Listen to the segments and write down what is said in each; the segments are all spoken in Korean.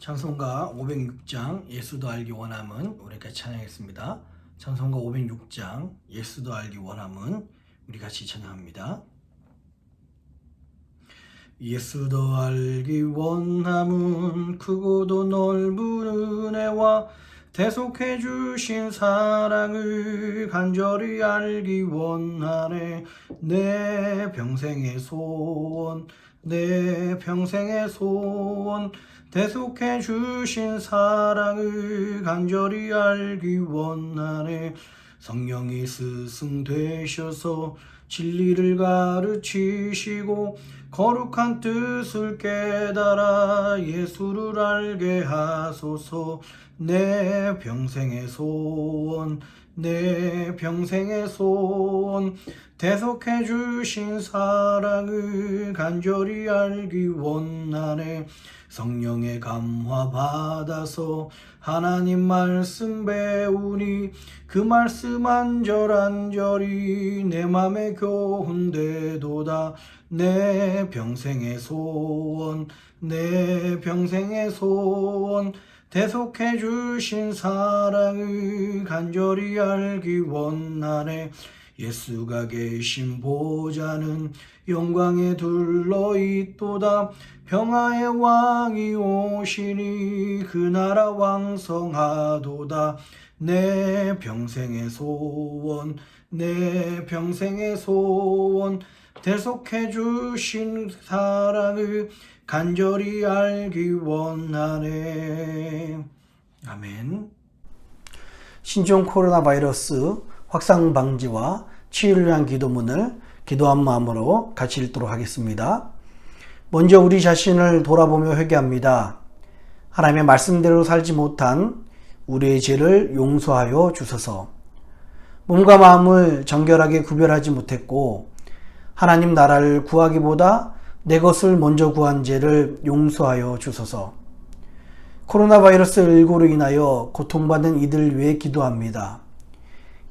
찬송가 506장 예수도 알기 원함은 우리 같이 찬양했습니다. 찬송가 506장 예수도 알기 원함은 우리 같이 찬양합니다. 예수도 알기 원함은 크고도 넓은 은혜와 대속해 주신 사랑을 간절히 알기 원하네. 내 평생의 소원, 내 평생의 소원, 대속해 주신 사랑을 간절히 알기 원하네. 성령이 스승 되셔서 진리를 가르치시고 거룩한 뜻을 깨달아 예수를 알게 하소서. 내 평생의 소원, 내 평생의 소원, 대속해 주신 사랑을 간절히 알기 원하네. 성령의 감화 받아서 하나님 말씀 배우니 그 말씀 안절안절이 내 맘에 교훈되도다. 내 평생의 소원, 내 평생의 소원, 대속해 주신 사랑을 간절히 알기 원하네. 예수가 계신 보좌는 영광에 둘러있도다. 평화의 왕이 오시니 그 나라 왕성하도다. 내 평생의 소원, 내 평생의 소원, 대속해 주신 사랑을 간절히 알기 원하네. 아멘. 신종 코로나 바이러스 확산 방지와 치유를 위한 기도문을 기도한 마음으로 같이 읽도록 하겠습니다. 먼저 우리 자신을 돌아보며 회개합니다. 하나님의 말씀대로 살지 못한 우리의 죄를 용서하여 주소서. 몸과 마음을 정결하게 구별하지 못했고 하나님 나라를 구하기보다 내 것을 먼저 구한 죄를 용서하여 주소서. 코로나 바이러스19로 인하여 고통받는 이들을 위해 기도합니다.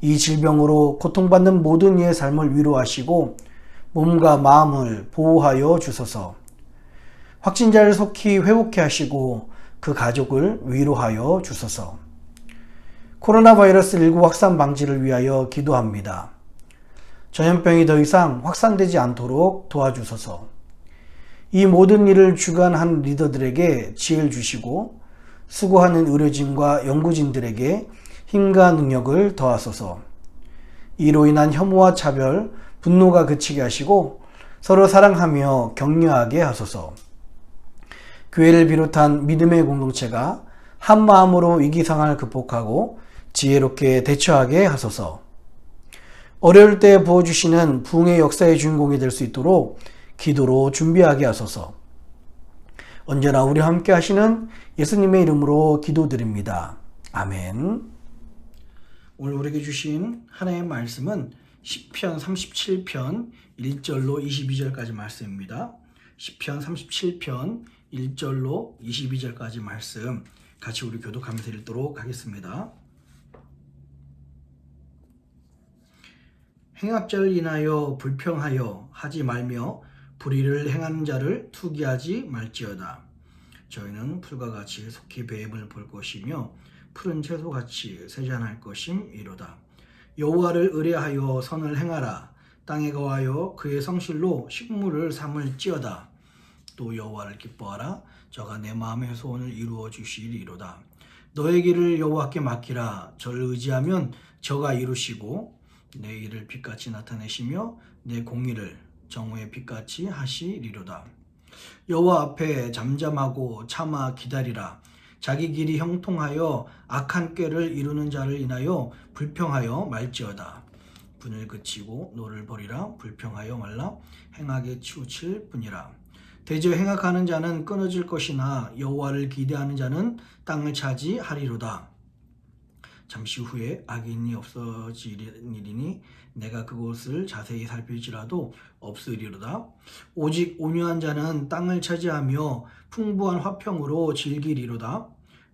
이 질병으로 고통받는 모든 이의 삶을 위로하시고 몸과 마음을 보호하여 주소서. 확진자를 속히 회복케 하시고 그 가족을 위로하여 주소서. 코로나 바이러스19 확산 방지를 위하여 기도합니다. 전염병이 더 이상 확산되지 않도록 도와주소서. 이 모든 일을 주관한 리더들에게 지혜를 주시고 수고하는 의료진과 연구진들에게 힘과 능력을 더하소서. 이로 인한 혐오와 차별, 분노가 그치게 하시고 서로 사랑하며 격려하게 하소서. 교회를 비롯한 믿음의 공동체가 한 마음으로 위기 상황을 극복하고 지혜롭게 대처하게 하소서. 어려울 때 부어주시는 부흥의 역사의 주인공이 될 수 있도록 기도로 준비하게 하소서. 언제나 우리와 함께 하시는 예수님의 이름으로 기도드립니다. 아멘. 오늘 우리에게 주신 하나님의 말씀은 시편 37편 1절로 22절까지 말씀입니다. 시편 37편 1절로 22절까지 말씀 같이 우리 교독하면서 읽도록 하겠습니다. 행악자를 인하여 불평하여 하지 말며 불의를 행하는 자를 투기하지 말지어다. 저희는 풀과 같이 속히 배임을 볼 것이며 푸른 채소같이 세잔할 것임이로다. 여호와를 의뢰하여 선을 행하라. 땅에 거하여 그의 성실로 식물을 삼을지어다. 또 여호와를 기뻐하라. 저가 내 마음의 소원을 이루어 주시리로다. 너의 길을 여호와께 맡기라. 저를 의지하면 저가 이루시고 내 일을 빛같이 나타내시며 내 공의를 정오의 빛같이 하시리로다. 여호와 앞에 잠잠하고 참아 기다리라. 자기 길이 형통하여 악한 꾀를 이루는 자를 인하여 불평하여 말지어다. 분을 그치고 노를 버리라. 불평하여 말라. 행악에 치우칠 뿐이라. 대저 행악하는 자는 끊어질 것이나 여호와를 기대하는 자는 땅을 차지하리로다. 잠시 후에 악인이 없어지리니 내가 그곳을 자세히 살필지라도 없으리로다. 오직 온유한 자는 땅을 차지하며 풍부한 화평으로 즐기리로다.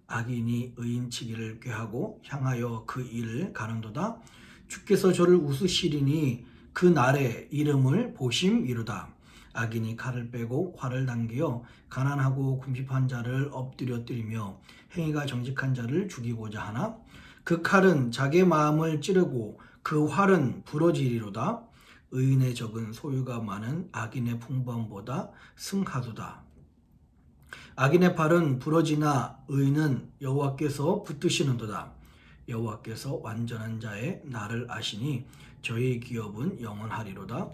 악인이 의인치기를 꾀하고 향하여 그 일을 가는도다. 주께서 저를 웃으시리니 그 날에 이름을 보심이로다. 악인이 칼을 빼고 활을 당기어 가난하고 궁핍한 자를 엎드려 때리며 행위가 정직한 자를 죽이고자 하나 그 칼은 자기 마음을 찌르고 그 활은 부러지리로다. 의인의 적은 소유가 많은 악인의 풍부함보다 승하도다. 악인의 팔은 부러지나 의인은 여호와께서 붙드시는도다. 여호와께서 완전한 자의 나를 아시니 저희 기업은 영원하리로다.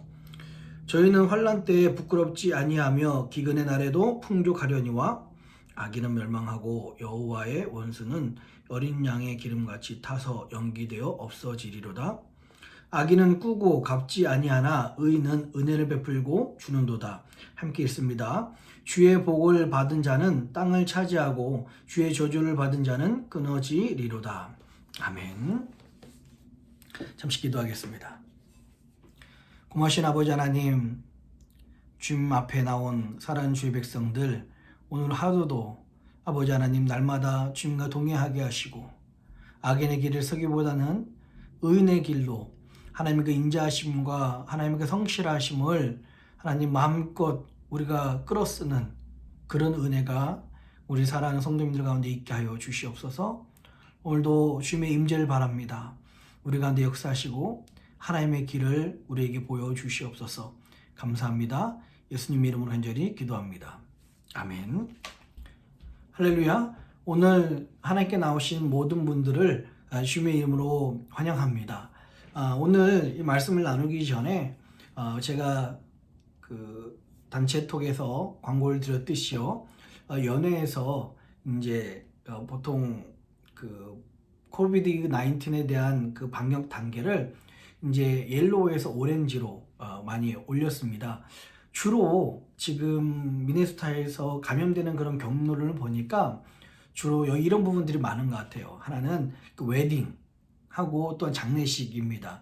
저희는 환난 때에 부끄럽지 아니하며 기근의 날에도 풍족하려니와 악인은 멸망하고 여호와의 원수는 어린 양의 기름같이 타서 연기되어 없어지리로다. 악인은 꾸고 갚지 아니하나 의인은 은혜를 베풀고 주는도다. 함께 읽습니다. 주의 복을 받은 자는 땅을 차지하고 주의 저주를 받은 자는 끊어지리로다. 아멘. 잠시 기도하겠습니다. 고마우신 아버지 하나님, 주님 앞에 나온 사랑하는 주의 백성들, 오늘 하루도 아버지 하나님 날마다 주님과 동행하게 하시고 악인의 길을 서기보다는 의인의 길로 하나님의 그 인자하심과 하나님의 그 성실하심을 하나님 마음껏 우리가 끌어쓰는 그런 은혜가 우리 사랑하는 성도님들 가운데 있게 하여 주시옵소서. 오늘도 주님의 임재를 바랍니다. 우리 가운데 역사하시고 하나님의 길을 우리에게 보여주시옵소서. 감사합니다. 예수님 이름으로 간절히 기도합니다. 아멘. 할렐루야. 오늘 하나님께 나오신 모든 분들을 주님의 이름으로 환영합니다. 오늘 이 말씀을 나누기 전에 제가 그 단체톡에서 광고를 드렸듯이요. 연회에서 이제 보통 그 코비드 19에 대한 그 방역 단계를 이제 옐로우에서 오렌지로 많이 올렸습니다. 주로 지금 미네소타에서 감염되는 그런 경로를 보니까 주로 이런 부분들이 많은 것 같아요. 하나는 그 웨딩하고 또한 장례식입니다.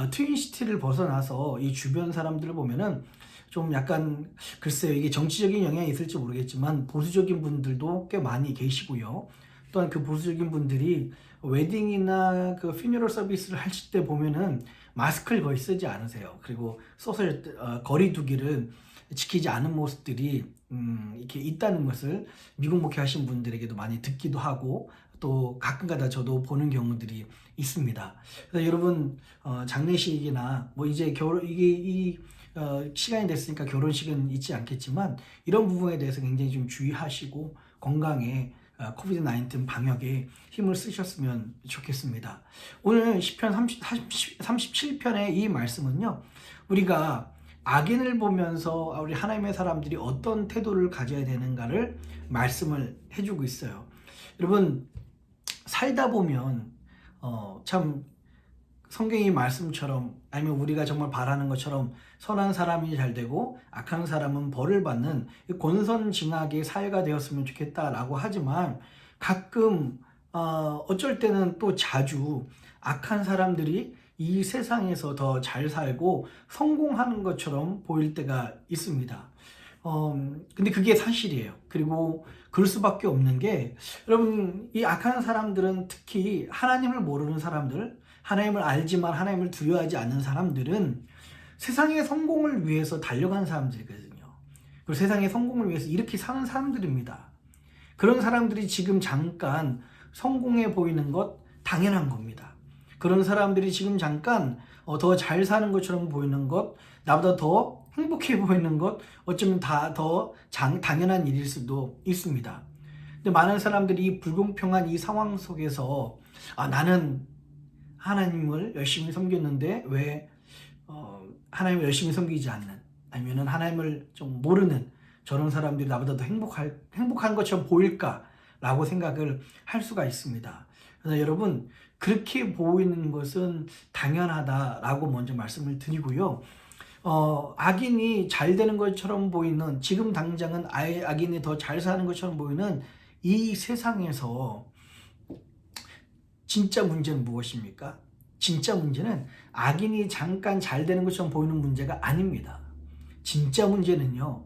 트윈시티를 벗어나서 이 주변 사람들을 보면은 좀 약간 글쎄요, 이게 정치적인 영향이 있을지 모르겠지만 보수적인 분들도 꽤 많이 계시고요. 또한 그 보수적인 분들이 웨딩이나 그 퓨니럴 서비스를 하실 때 보면은 마스크를 거의 쓰지 않으세요. 그리고 소셜 거리두기를 지키지 않은 모습들이 이렇게 있다는 것을 미국 목회하신 분들에게도 많이 듣기도 하고 또 가끔가다 저도 보는 경우들이 있습니다. 그래서 여러분 장례식이나 뭐 이제 이게 시간이 됐으니까 결혼식은 있지 않겠지만 이런 부분에 대해서 굉장히 좀 주의하시고 건강에 코비드 19 방역에 힘을 쓰셨으면 좋겠습니다. 오늘 시편 37편의 이 말씀은요, 우리가 악인을 보면서 우리 하나님의 사람들이 어떤 태도를 가져야 되는가를 말씀을 해주고 있어요. 여러분, 살다 보면 참 성경의 말씀처럼 아니면 우리가 정말 바라는 것처럼 선한 사람이 잘 되고 악한 사람은 벌을 받는 권선징악의 사회가 되었으면 좋겠다라고 하지만 가끔 어쩔 때는 또 자주 악한 사람들이 이 세상에서 더 잘 살고 성공하는 것처럼 보일 때가 있습니다. 근데 그게 사실이에요. 그리고 그럴 수밖에 없는 게 여러분, 이 악한 사람들은 특히 하나님을 모르는 사람들, 하나님을 알지만 하나님을 두려워하지 않는 사람들은 세상의 성공을 위해서 달려간 사람들이거든요. 그리고 세상의 성공을 위해서 이렇게 사는 사람들입니다. 그런 사람들이 지금 잠깐 성공해 보이는 것 당연한 겁니다. 그런 사람들이 지금 잠깐 더 잘 사는 것처럼 보이는 것, 나보다 더 행복해 보이는 것, 어쩌면 다 더 당연한 일일 수도 있습니다. 근데 많은 사람들이 이 불공평한 이 상황 속에서 나는 하나님을 열심히 섬겼는데 왜 하나님을 열심히 섬기지 않는, 아니면 하나님을 좀 모르는 저런 사람들이 나보다 더 행복한 것처럼 보일까라고 생각을 할 수가 있습니다. 그래서 여러분, 그렇게 보이는 것은 당연하다라고 먼저 말씀을 드리고요. 악인이 잘 되는 것처럼 보이는, 지금 당장은 악인이 더 잘 사는 것처럼 보이는 이 세상에서 진짜 문제는 무엇입니까? 진짜 문제는 악인이 잠깐 잘 되는 것처럼 보이는 문제가 아닙니다. 진짜 문제는요,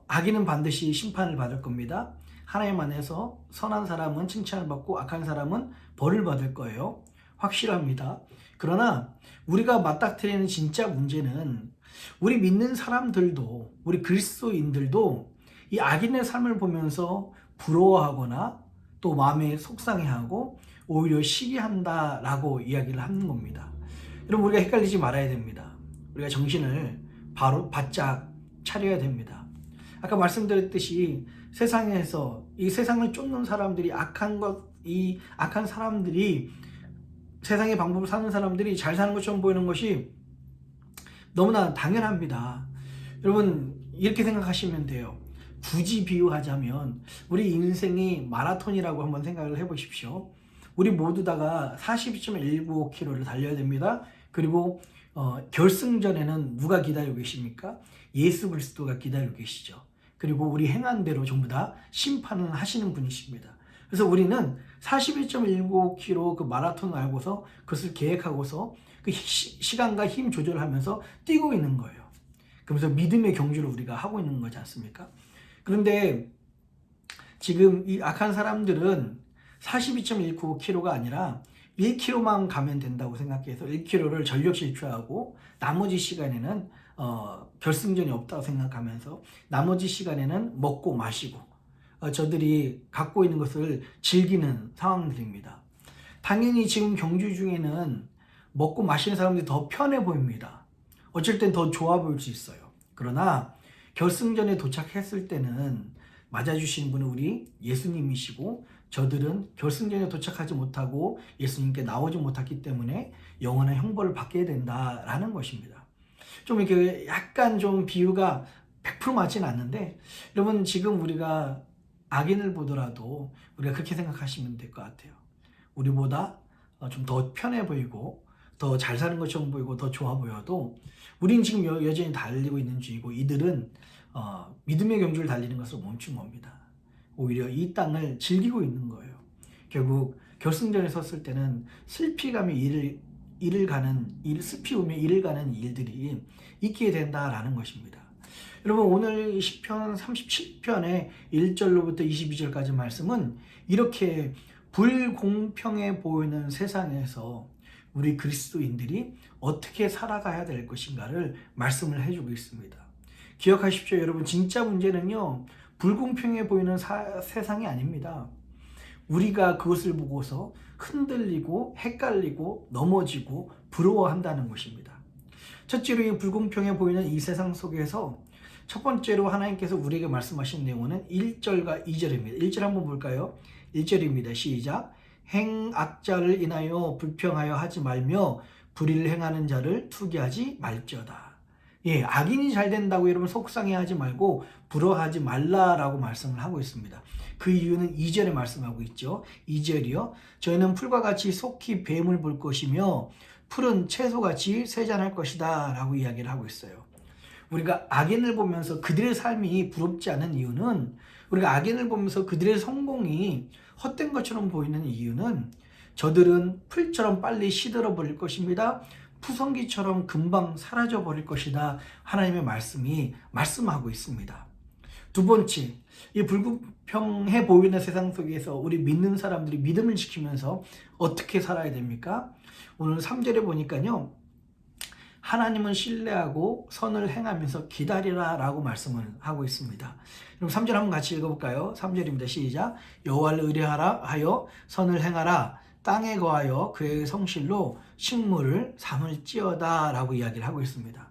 악인은 반드시 심판을 받을 겁니다. 하나님 안에서 선한 사람은 칭찬을 받고 악한 사람은 벌을 받을 거예요. 확실합니다. 그러나 우리가 맞닥뜨리는 진짜 문제는 우리 믿는 사람들도, 우리 그리스도인들도 이 악인의 삶을 보면서 부러워하거나 또 마음에 속상해하고 오히려 시기한다라고 이야기를 하는 겁니다. 여러분, 우리가 헷갈리지 말아야 됩니다. 우리가 정신을 바로 바짝 차려야 됩니다. 아까 말씀드렸듯이 세상에서 이 세상을 쫓는 사람들이 이 악한 사람들이 세상의 방법을 사는 사람들이 잘 사는 것처럼 보이는 것이 너무나 당연합니다. 여러분, 이렇게 생각하시면 돼요. 굳이 비유하자면 우리 인생이 마라톤이라고 한번 생각을 해보십시오. 우리 모두 다가 42.195km를 달려야 됩니다. 그리고 결승전에는 누가 기다리고 계십니까? 예수 그리스도가 기다리고 계시죠. 그리고 우리 행한 대로 전부 다 심판을 하시는 분이십니다. 그래서 우리는 41.195km 그 마라톤을 알고서 그것을 계획하고서 그 시간과 힘 조절하면서 뛰고 있는 거예요. 그러면서 믿음의 경주를 우리가 하고 있는 거지 않습니까? 그런데 지금 이 악한 사람들은 42.195km가 아니라 1km만 가면 된다고 생각해서 1km를 전력 질주하고 나머지 시간에는 결승전이 없다고 생각하면서 나머지 시간에는 먹고 마시고 저들이 갖고 있는 것을 즐기는 상황들입니다. 당연히 지금 경주 중에는 먹고 마시는 사람들이 더 편해 보입니다. 어쩔 땐 더 좋아 보일 수 있어요. 그러나 결승전에 도착했을 때는 맞아주시는 분은 우리 예수님이시고 저들은 결승전에 도착하지 못하고 예수님께 나오지 못했기 때문에 영원한 형벌을 받게 된다라는 것입니다. 좀 이렇게 약간 좀 비유가 100% 맞지는 않는데 여러분, 지금 우리가 악인을 보더라도 우리가 그렇게 생각하시면 될 것 같아요. 우리보다 좀 더 편해 보이고 더 잘 사는 것처럼 보이고 더 좋아 보여도 우리는 지금 여전히 달리고 있는 중이고 이들은 믿음의 경주를 달리는 것을 멈춘 겁니다. 오히려 이 땅을 즐기고 있는 거예요. 결국 결승전에 섰을 때는 슬피우며 이를 가는 일들이 있게 된다라는 것입니다. 여러분, 오늘 시편 37편의 1절로부터 22절까지 말씀은 이렇게 불공평해 보이는 세상에서 우리 그리스도인들이 어떻게 살아가야 될 것인가를 말씀을 해주고 있습니다. 기억하십시오, 여러분. 진짜 문제는요, 불공평해 보이는 세상이 아닙니다. 우리가 그것을 보고서 흔들리고 헷갈리고 넘어지고 부러워한다는 것입니다. 첫째로 이 불공평해 보이는 이 세상 속에서 첫 번째로 하나님께서 우리에게 말씀하신 내용은 1절과 2절입니다. 1절 한번 볼까요? 1절입니다. 시작. 행악자를 인하여 불평하여 하지 말며 불의를 행하는 자를 투기하지 말지어다. 예, 악인이 잘 된다고 여러분 속상해하지 말고 부러워하지 말라라고 말씀을 하고 있습니다. 그 이유는 2절에 말씀하고 있죠. 2절이요. 저희는 풀과 같이 속히 뱀을 볼 것이며 풀은 채소같이 세잔할 것이다 라고 이야기를 하고 있어요. 우리가 악인을 보면서 그들의 삶이 부럽지 않은 이유는, 우리가 악인을 보면서 그들의 성공이 헛된 것처럼 보이는 이유는 저들은 풀처럼 빨리 시들어 버릴 것입니다. 푸성기처럼 금방 사라져 버릴 것이다. 하나님의 말씀하고 있습니다. 두 번째, 이 불공평해 보이는 세상 속에서 우리 믿는 사람들이 믿음을 지키면서 어떻게 살아야 됩니까? 오늘 3절에 보니까요, 하나님은 신뢰하고 선을 행하면서 기다리라 라고 말씀을 하고 있습니다. 그럼 3절 한번 같이 읽어볼까요? 3절입니다. 시작. 여호와를 의뢰하라 하여 선을 행하라. 땅에 거하여 그의 성실로 식물을 삼을지어다 라고 이야기를 하고 있습니다.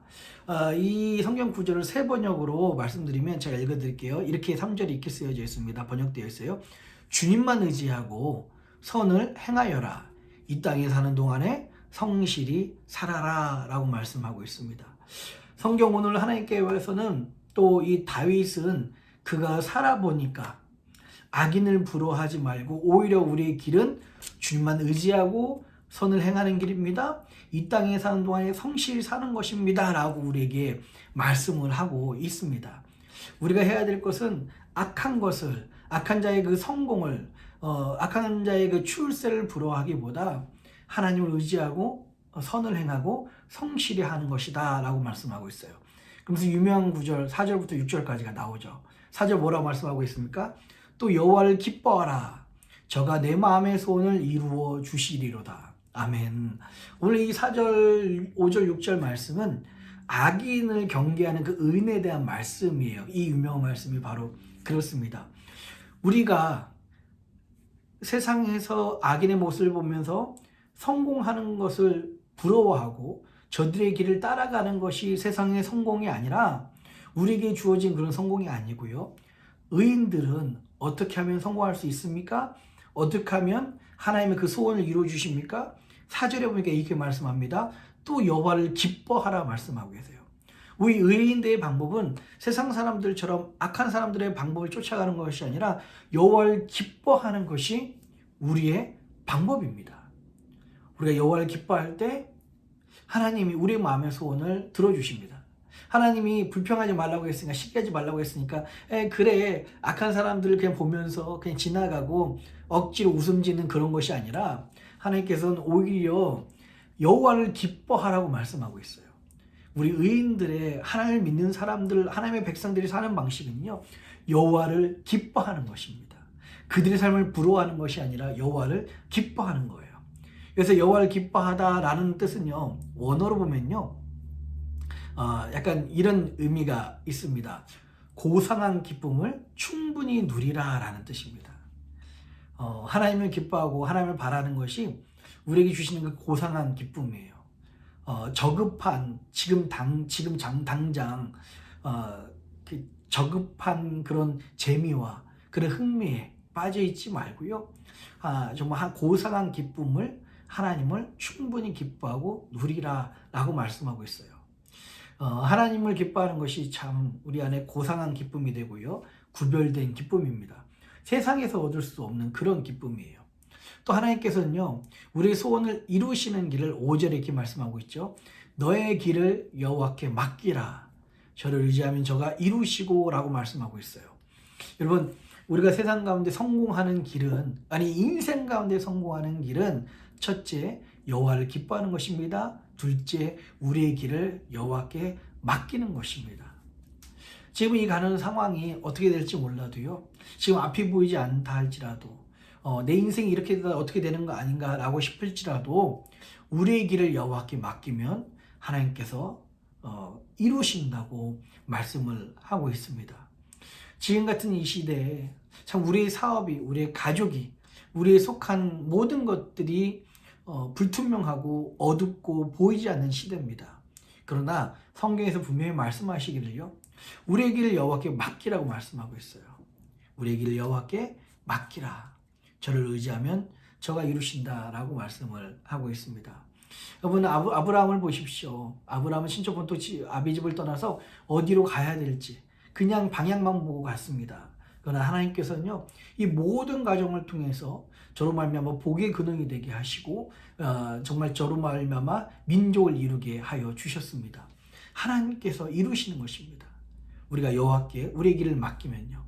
이 성경 구절을 새 번역으로 말씀드리면 제가 읽어드릴게요. 이렇게 3절이 이렇게 쓰여져 있습니다. 번역되어 있어요. 주님만 의지하고 선을 행하여라. 이 땅에 사는 동안에 성실히 살아라 라고 말씀하고 있습니다. 성경 오늘 하나님께서는 또 이 다윗은 그가 살아보니까 악인을 부러워하지 말고 오히려 우리의 길은 주님만 의지하고 선을 행하는 길입니다. 이 땅에 사는 동안에 성실히 사는 것입니다 라고 우리에게 말씀을 하고 있습니다. 우리가 해야 될 것은 악한 자의 그 성공을, 악한 자의 그 출세를 부러워하기보다 하나님을 의지하고 선을 행하고 성실히 하는 것이다 라고 말씀하고 있어요. 그러면서 유명한 구절 4절부터 6절까지가 나오죠. 4절 뭐라고 말씀하고 있습니까? 또 여호와를 기뻐하라. 저가 내 마음의 소원을 이루어 주시리로다. 아멘. 오늘 이 4절, 5절, 6절 말씀은 악인을 경계하는 그 의인에 대한 말씀이에요. 이 유명한 말씀이 바로 그렇습니다. 우리가 세상에서 악인의 모습을 보면서 성공하는 것을 부러워하고 저들의 길을 따라가는 것이 세상의 성공이 아니라 우리에게 주어진 그런 성공이 아니고요. 의인들은 어떻게 하면 성공할 수 있습니까? 어떻게 하면 하나님의 그 소원을 이루어 주십니까? 4절에 보니까 이렇게 말씀합니다. 또 여호와를 기뻐하라 말씀하고 계세요. 우리 의인들의 방법은 세상 사람들처럼 악한 사람들의 방법을 쫓아가는 것이 아니라 여호와를 기뻐하는 것이 우리의 방법입니다. 우리가 여호와를 기뻐할 때 하나님이 우리 마음의 소원을 들어주십니다. 하나님이 불평하지 말라고 했으니까, 시기하지 말라고 했으니까 그래 악한 사람들을 그냥 보면서 그냥 지나가고 억지로 웃음 짓는 그런 것이 아니라 하나님께서는 오히려 여호와를 기뻐하라고 말씀하고 있어요. 우리 의인들의 하나님을 믿는 사람들, 하나님의 백성들이 사는 방식은요, 여호와를 기뻐하는 것입니다. 그들의 삶을 부러워하는 것이 아니라 여호와를 기뻐하는 거예요. 그래서 여호와를 기뻐하다라는 뜻은요, 원어로 보면요, 약간 이런 의미가 있습니다. 고상한 기쁨을 충분히 누리라라는 뜻입니다. 하나님을 기뻐하고 하나님을 바라는 것이 우리에게 주시는 그 고상한 기쁨이에요. 저급한 당장 그 저급한 그런 재미와 그런 흥미에 빠져 있지 말고요. 정말 고상한 기쁨을 하나님을 충분히 기뻐하고 누리라라고 말씀하고 있어요. 하나님을 기뻐하는 것이 참 우리 안에 고상한 기쁨이 되고요. 구별된 기쁨입니다. 세상에서 얻을 수 없는 그런 기쁨이에요. 또 하나님께서는요, 우리의 소원을 이루시는 길을 5절에 이렇게 말씀하고 있죠. 너의 길을 여호와께 맡기라. 저를 의지하면 저가 이루시고 라고 말씀하고 있어요. 여러분, 우리가 세상 가운데 성공하는 길은, 인생 가운데 성공하는 길은 첫째, 여호와를 기뻐하는 것입니다. 둘째, 우리의 길을 여호와께 맡기는 것입니다. 지금 이 가는 상황이 어떻게 될지 몰라도요, 지금 앞이 보이지 않다 할지라도 내 인생이 이렇게 되다 어떻게 되는 거 아닌가 라고 싶을지라도 우리의 길을 여호와께 맡기면 하나님께서 이루신다고 말씀을 하고 있습니다. 지금 같은 이 시대에 참 우리의 사업이, 우리의 가족이, 우리의 속한 모든 것들이 불투명하고 어둡고 보이지 않는 시대입니다. 그러나 성경에서 분명히 말씀하시기를요, 우리의 길을 여호와께 맡기라고 말씀하고 있어요. 우리의 길을 여호와께 맡기라. 저를 의지하면 저가 이루신다라고 말씀을 하고 있습니다. 여러분, 아브라함을 보십시오. 아브라함은 친척 본토 아비 집을 떠나서 어디로 가야 될지 그냥 방향만 보고 갔습니다. 그러나 하나님께서는요, 이 모든 과정을 통해서 저로 말미암아 복의 근원이 되게 하시고 정말 저로 말미암아 민족을 이루게 하여 주셨습니다. 하나님께서 이루시는 것입니다. 우리가 여호와께 우리의 길을 맡기면요.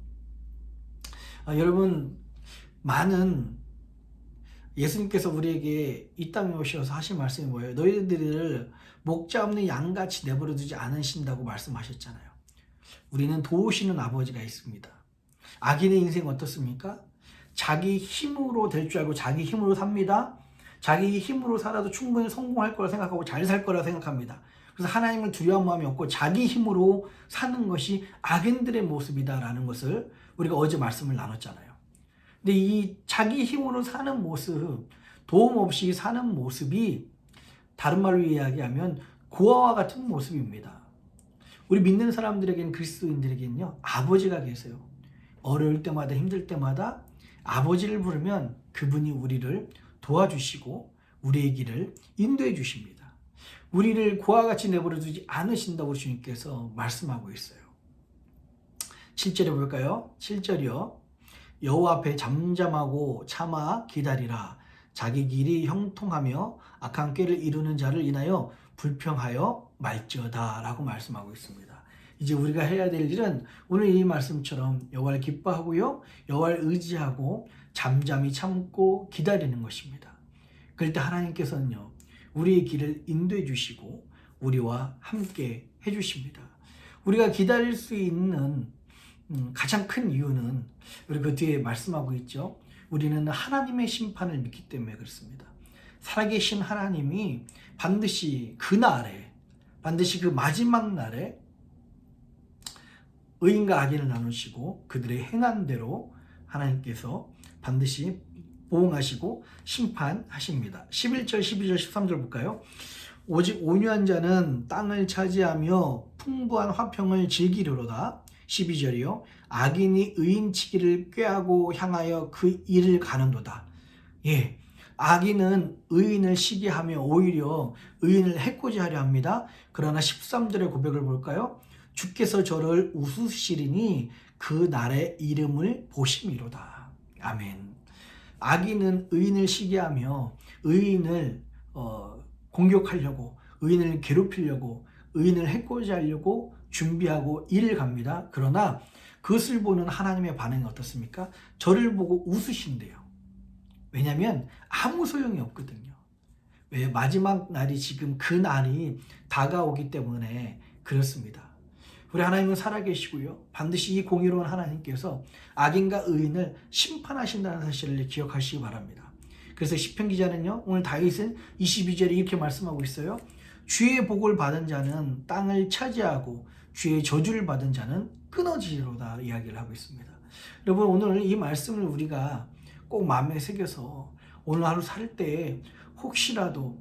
여러분, 많은 예수님께서 우리에게 이 땅에 오셔서 하신 말씀이 뭐예요? 너희들을 목자 없는 양같이 내버려 두지 않으신다고 말씀하셨잖아요. 우리는 도우시는 아버지가 있습니다. 악인의 인생 어떻습니까? 자기 힘으로 될 줄 알고 자기 힘으로 삽니다. 자기 힘으로 살아도 충분히 성공할 거라 생각하고 잘 살 거라 생각합니다. 그래서 하나님을 두려워하는 마음이 없고 자기 힘으로 사는 것이 악인들의 모습이다라는 것을 우리가 어제 말씀을 나눴잖아요. 근데 이 자기 힘으로 사는 모습, 도움 없이 사는 모습이 다른 말로 이야기하면 고아와 같은 모습입니다. 우리 믿는 사람들에게는, 그리스도인들에게는요, 아버지가 계세요. 어려울 때마다, 힘들 때마다 아버지를 부르면 그분이 우리를 도와주시고 우리의 길을 인도해 주십니다. 우리를 고아와 같이 내버려 두지 않으신다고 주님께서 말씀하고 있어요. 7절에 볼까요? 7절이요. 여호와 앞에 잠잠하고 참아 기다리라. 자기 길이 형통하며 악한 꾀를 이루는 자를 인하여 불평하여 말지어다 라고 말씀하고 있습니다. 이제 우리가 해야 될 일은 오늘 이 말씀처럼 여호와를 기뻐하고요, 여호와를 의지하고 잠잠히 참고 기다리는 것입니다. 그럴 때 하나님께서는요, 우리의 길을 인도해 주시고 우리와 함께 해 주십니다. 우리가 기다릴 수 있는 가장 큰 이유는 우리 그 뒤에 말씀하고 있죠. 우리는 하나님의 심판을 믿기 때문에 그렇습니다. 살아계신 하나님이 반드시 그날에, 반드시 그 마지막 날에 의인과 악인을 나누시고 그들의 행한 대로 하나님께서 반드시 보응하시고 심판하십니다. 11절, 12절, 13절 볼까요? 오직 온유한 자는 땅을 차지하며 풍부한 화평을 즐기려로다. 12절이요. 악인이 의인치기를 꾀하고 향하여 그 일을 가는도다. 예, 악인은 의인을 시기하며 오히려 의인을 해코지 하려 합니다. 그러나 13절의 고백을 볼까요? 주께서 저를 웃으시리니 그 날의 이름을 보심이로다. 아멘. 악인은 의인을 시기하며 의인을 공격하려고, 의인을 괴롭히려고, 의인을 해코지 하려고 준비하고 일을 갑니다. 그러나 그것을 보는 하나님의 반응이 어떻습니까? 저를 보고 웃으신대요. 왜냐하면 아무 소용이 없거든요. 왜? 마지막 날이 지금 그 날이 다가오기 때문에 그렇습니다. 우리 하나님은 살아계시고요. 반드시 이 공의로운 하나님께서 악인과 의인을 심판하신다는 사실을 기억하시기 바랍니다. 그래서 시편 기자는요, 오늘 다윗은 22절에 이렇게 말씀하고 있어요. 주의 복을 받은 자는 땅을 차지하고 주의 저주를 받은 자는 끊어지리로다 이야기를 하고 있습니다. 여러분, 오늘 이 말씀을 우리가 꼭 마음에 새겨서 오늘 하루 살 때 혹시라도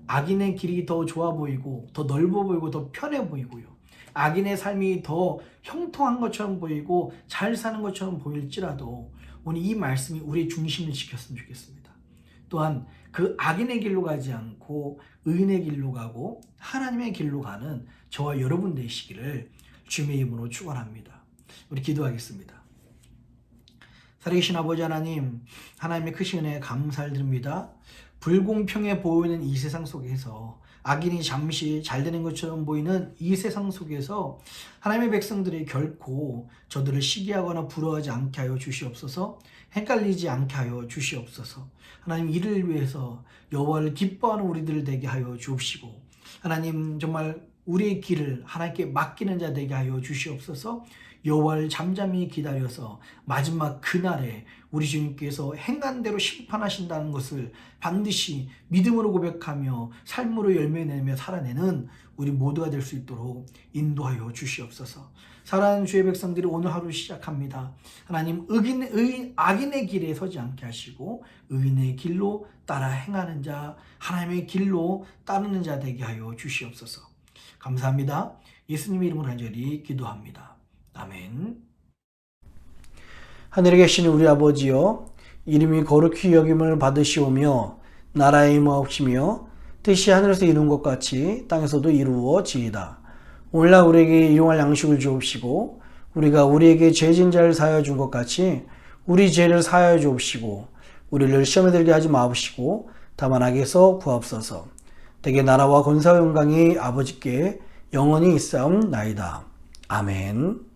악인의 길이 더 좋아 보이고 더 넓어 보이고 더 편해 보이고요. 악인의 삶이 더 형통한 것처럼 보이고 잘 사는 것처럼 보일지라도 오늘 이 말씀이 우리의 중심을 지켰으면 좋겠습니다. 또한 그 악인의 길로 가지 않고 의인의 길로 가고 하나님의 길로 가는 저와 여러분 되시기를 주님의 이름으로 축원합니다. 우리 기도하겠습니다. 살아계신 아버지 하나님, 하나님의 크신 은혜에 감사를 드립니다. 불공평해 보이는 이 세상 속에서 악인이 잠시 잘 되는 것처럼 보이는 이 세상 속에서 하나님의 백성들이 결코 저들을 시기하거나 부러워하지 않게 하여 주시옵소서. 헷갈리지 않게 하여 주시옵소서. 하나님, 이를 위해서 여호와를 기뻐하는 우리들 되게 하여 주옵시고, 하나님 정말 우리의 길을 하나님께 맡기는 자 되게 하여 주시옵소서. 여호와를 잠잠히 기다려서 마지막 그날에 우리 주님께서 행한 대로 심판하신다는 것을 반드시 믿음으로 고백하며 삶으로 열매내며 살아내는 우리 모두가 될 수 있도록 인도하여 주시옵소서. 사랑하는 주의 백성들이 오늘 하루 시작합니다. 하나님, 악인의 길에 서지 않게 하시고 의인의 길로 따라 행하는 자, 하나님의 길로 따르는 자 되게 하여 주시옵소서. 감사합니다. 예수님의 이름으로 간절히 기도합니다. 아멘. 하늘에 계신 우리 아버지여, 이름이 거룩히 여김을 받으시오며 나라의 임하옵시며 뜻이 하늘에서 이룬 것 같이 땅에서도 이루어지이다. 오늘날 우리에게 일용할 양식을 주옵시고 우리가 우리에게 죄진 자를 사하여 준 것 같이 우리 죄를 사하여 주옵시고 우리를 시험에 들게 하지 마옵시고 다만 악에서 구하옵소서. 대개 나라와 권세와 영광이 아버지께 영원히 있사옵나이다. 아멘.